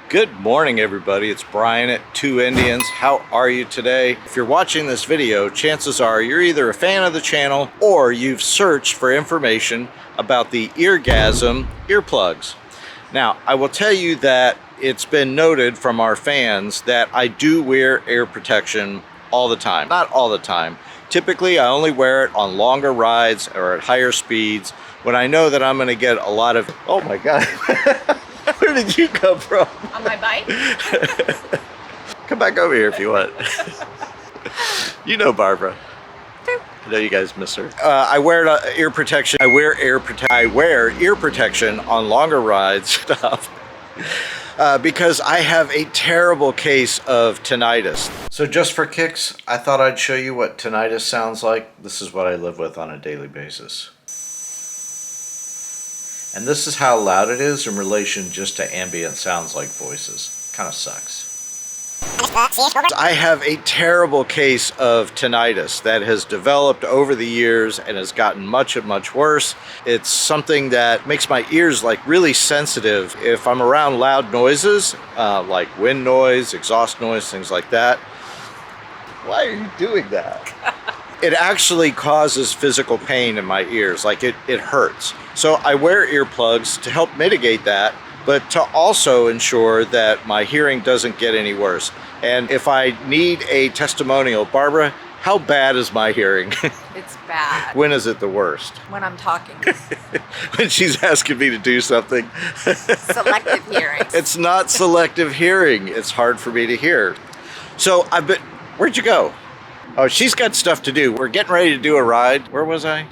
Good morning, everybody. It's Brian at Two Indians. How are you today? If you're watching this video, chances are you're either a fan of the channel or you've searched for information about the Eargasm earplugs. Now, I will tell you that it's been noted from our fans that I do wear ear protection all the time. Not all the time. Typically, I only wear it on longer rides or at higher speeds when I know that I'm going to get a lot of... Oh my God. Where did you come from? On my bike? Come back over here if you want. You know Barbara. I know you guys miss her. I wear ear protection. I wear ear protection on longer rides stuff because I have a terrible case of tinnitus. So just for kicks, I thought I'd show you what tinnitus sounds like. This is what I live with on a daily basis. And this is how loud it is in relation just to ambient sounds like voices. Kind of sucks. I have a terrible case of tinnitus that has developed over the years and has gotten much worse. It's something that makes my ears like really sensitive if I'm around loud noises, like wind noise, exhaust noise, things like that. Why are you doing that? It actually causes physical pain in my ears, like it hurts. So I wear earplugs to help mitigate that, but to also ensure that my hearing doesn't get any worse. And if I need a testimonial, Barbara, how bad is my hearing? It's bad. When is it the worst? When I'm talking. When she's asking me to do something. Selective hearing. It's not selective hearing. It's hard for me to hear. So where'd you go? Oh, she's got stuff to do. We're getting ready to do a ride. Where was I?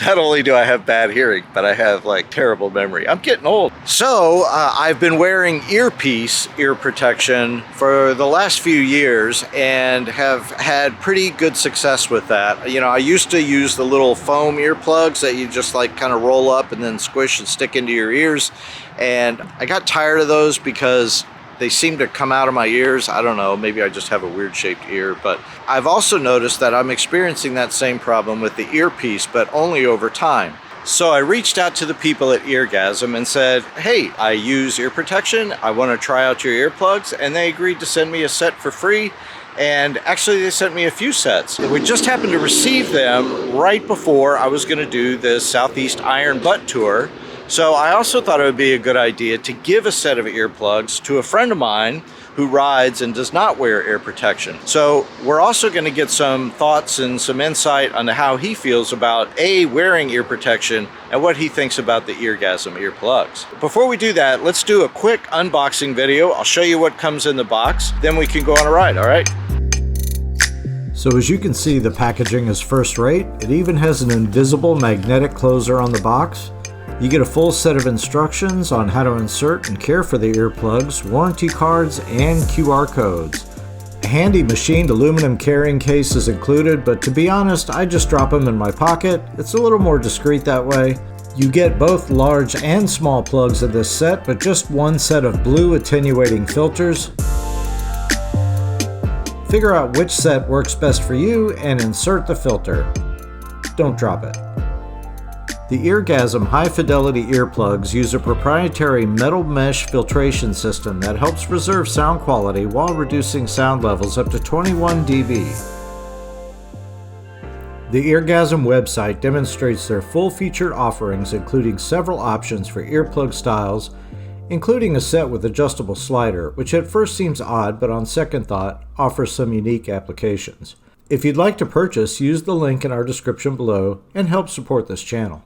Not only do I have bad hearing, but I have like terrible memory. I'm getting old. So I've been wearing EarPeace ear protection for the last few years and have had pretty good success with that. You know, I used to use the little foam earplugs that you just like kind of roll up and then squish and stick into your ears. And I got tired of those because they seem to come out of my ears. I don't know, maybe I just have a weird shaped ear, but I've also noticed that I'm experiencing that same problem with the EarPeace, but only over time. So I reached out to the people at Eargasm and said, hey, I use ear protection. I want to try out your earplugs. And they agreed to send me a set for free. And actually they sent me a few sets. We just happened to receive them right before I was going to do the Southeast Iron Butt Tour. So I also thought it would be a good idea to give a set of earplugs to a friend of mine who rides and does not wear ear protection. So we're also going to get some thoughts and some insight on how he feels about wearing ear protection and what he thinks about the Eargasm earplugs. Before we do that, let's do a quick unboxing video. I'll show you what comes in the box, then we can go on a ride, all right? So as you can see, the packaging is first rate. It even has an invisible magnetic closer on the box. You get a full set of instructions on how to insert and care for the earplugs, warranty cards, and QR codes. A handy machined aluminum carrying case is included, but to be honest, I just drop them in my pocket. It's a little more discreet that way. You get both large and small plugs in this set, but just one set of blue attenuating filters. Figure out which set works best for you and insert the filter. Don't drop it. The Eargasm high-fidelity earplugs use a proprietary metal mesh filtration system that helps preserve sound quality while reducing sound levels up to 21 dB. The Eargasm website demonstrates their full-featured offerings, including several options for earplug styles, including a set with adjustable slider, which at first seems odd, but on second thought, offers some unique applications. If you'd like to purchase, use the link in our description below and help support this channel.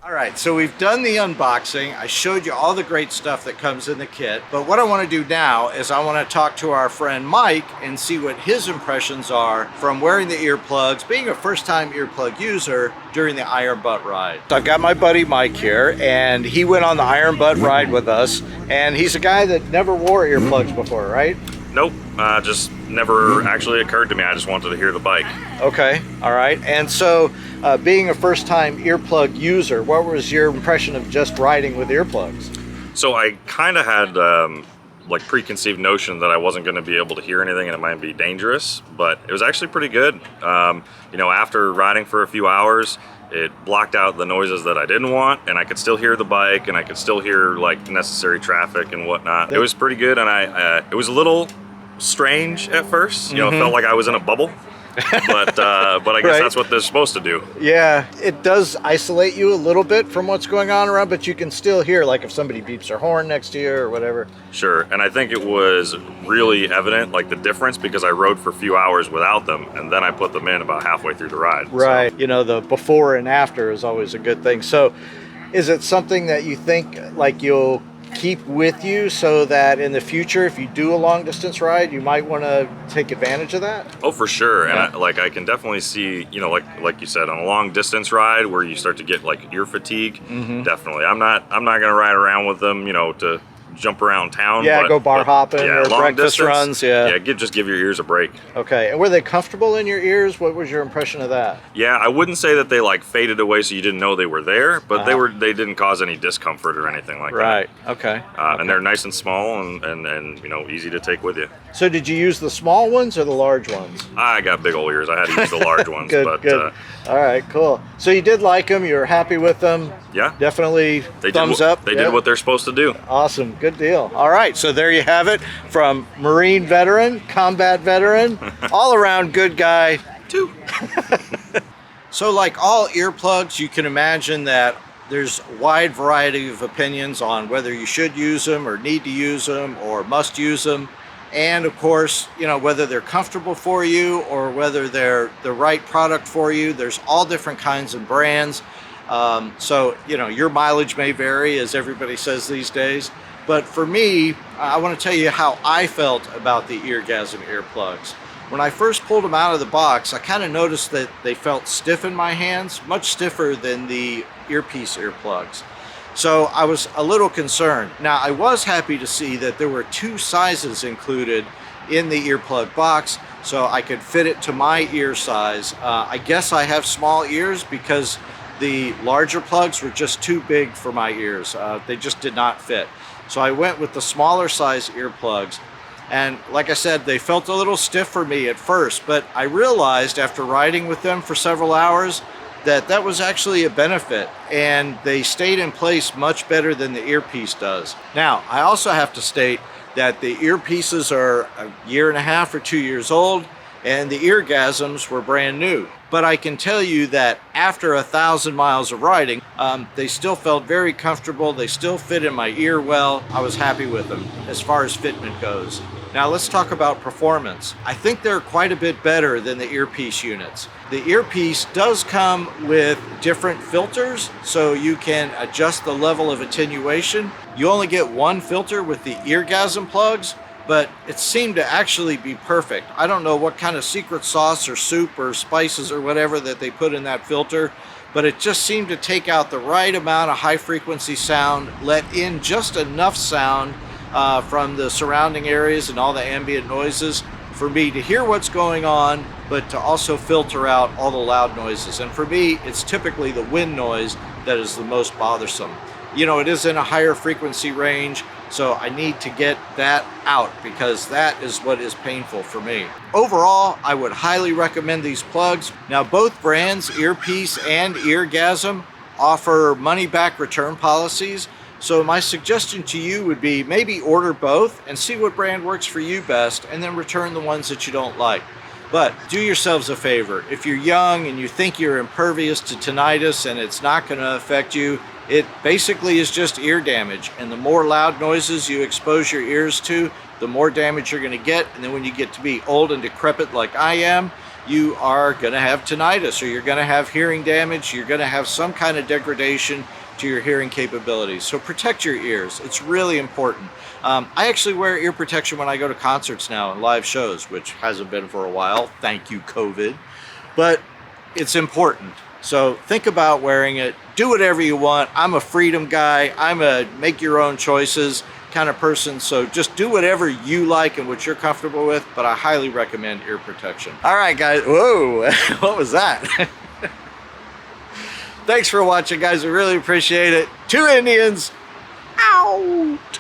All right, so we've done the unboxing. I showed you all the great stuff that comes in the kit, but what I want to do now is I want to talk to our friend Mike and see what his impressions are from wearing the earplugs, being a first-time earplug user during the Iron Butt ride. So I've got my buddy Mike here, and he went on the Iron Butt ride with us, and he's a guy that never wore earplugs before, right? Nope, just never actually occurred to me. I just wanted to hear the bike. Okay, all right. And so being a first-time earplug user, what was your impression of just riding with earplugs? So I kind of had like preconceived notion that I wasn't going to be able to hear anything and it might be dangerous, but it was actually pretty good. You know, after riding for a few hours It blocked out the noises that I didn't want, and I could still hear the bike, and I could still hear like necessary traffic and whatnot. It was pretty good, and it was a little strange at first. You know, it felt like I was in a bubble. but I guess that's what they're supposed to do. Yeah, it does isolate you a little bit from what's going on around, but you can still hear, like if somebody beeps their horn next to you or whatever. Sure, and I think it was really evident, like the difference, because I rode for a few hours without them, and then I put them in about halfway through the ride. Right, you know, the before and after is always a good thing. So is it something that you think like you'll keep with you so that in the future, if you do a long distance ride, you might want to take advantage of that? Oh, for sure. Yeah. And I can definitely see, you know, like you said, on a long distance ride where you start to get like ear fatigue. Definitely. I'm not going to ride around with them, you know, to jump around town. Yeah, go bar hopping yeah, or long breakfast distance, runs. Yeah. Just give your ears a break. Okay. And were they comfortable in your ears? What was your impression of that? Yeah, I wouldn't say that they like faded away so you didn't know they were there, but they didn't cause any discomfort or anything like Right. that. Okay. And they're nice and small and you know, easy to take with you. So did you use the small ones or the large ones? I got big old ears. I had to use the large ones. Good, but good. All right, cool. So you did like them. You were happy with them. Yeah. Definitely thumbs up. They did what they're supposed to do. Awesome. Good deal. All right. So there you have it from Marine veteran, combat veteran, all around good guy. Too. So like all earplugs, you can imagine that there's a wide variety of opinions on whether you should use them or need to use them or must use them. And of course, you know, whether they're comfortable for you or whether they're the right product for you. There's all different kinds of brands. So, you know, your mileage may vary, as everybody says these days. But for me, I want to tell you how I felt about the Eargasm earplugs. When I first pulled them out of the box, I kind of noticed that they felt stiff in my hands, much stiffer than the EarPeace earplugs. So I was a little concerned. Now, I was happy to see that there were 2 sizes included in the earplug box, so I could fit it to my ear size. I guess I have small ears because the larger plugs were just too big for my ears. They just did not fit. So I went with the smaller size earplugs. And like I said, they felt a little stiff for me at first, but I realized after riding with them for several hours that that was actually a benefit, and they stayed in place much better than the EarPeace does. Now, I also have to state that the earpieces are a year and a half or 2 years old, and the Eargasms were brand new. But I can tell you that after 1,000 miles of riding, they still felt very comfortable. They still fit in my ear well. I was happy with them as far as fitment goes. Now let's talk about performance. I think they're quite a bit better than the EarPeace units. The EarPeace does come with different filters, so you can adjust the level of attenuation. You only get one filter with the Eargasm plugs, but it seemed to actually be perfect. I don't know what kind of secret sauce or soup or spices or whatever that they put in that filter, but it just seemed to take out the right amount of high frequency sound, let in just enough sound from the surrounding areas and all the ambient noises for me to hear what's going on, but to also filter out all the loud noises. And for me, it's typically the wind noise that is the most bothersome. You know, it is in a higher frequency range, so I need to get that out because that is what is painful for me. Overall, I would highly recommend these plugs. Now, both brands, EarPeace and Eargasm, offer money-back return policies. So my suggestion to you would be maybe order both and see what brand works for you best, and then return the ones that you don't like. But do yourselves a favor. If you're young and you think you're impervious to tinnitus and it's not going to affect you, it basically is just ear damage. And the more loud noises you expose your ears to, the more damage you're going to get. And then when you get to be old and decrepit like I am, you are going to have tinnitus, or you're going to have hearing damage. You're going to have some kind of degradation to your hearing capabilities. So protect your ears. It's really important. I actually wear ear protection when I go to concerts now and live shows, which hasn't been for a while. Thank you, COVID. But it's important. So think about wearing it. Do whatever you want. I'm a freedom guy. I'm a make your own choices kind of person. So just do whatever you like and what you're comfortable with. But I highly recommend ear protection. All right, guys. Whoa, what was that? Thanks for watching, guys. I really appreciate it. 2 Indians out.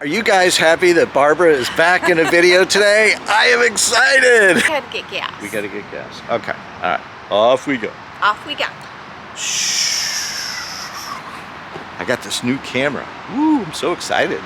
Are you guys happy that Barbara is back in a video today? I am excited. We had to get gas. We gotta get gas. Okay. All right. Off we go. Off we go. I got this new camera. Woo, I'm so excited.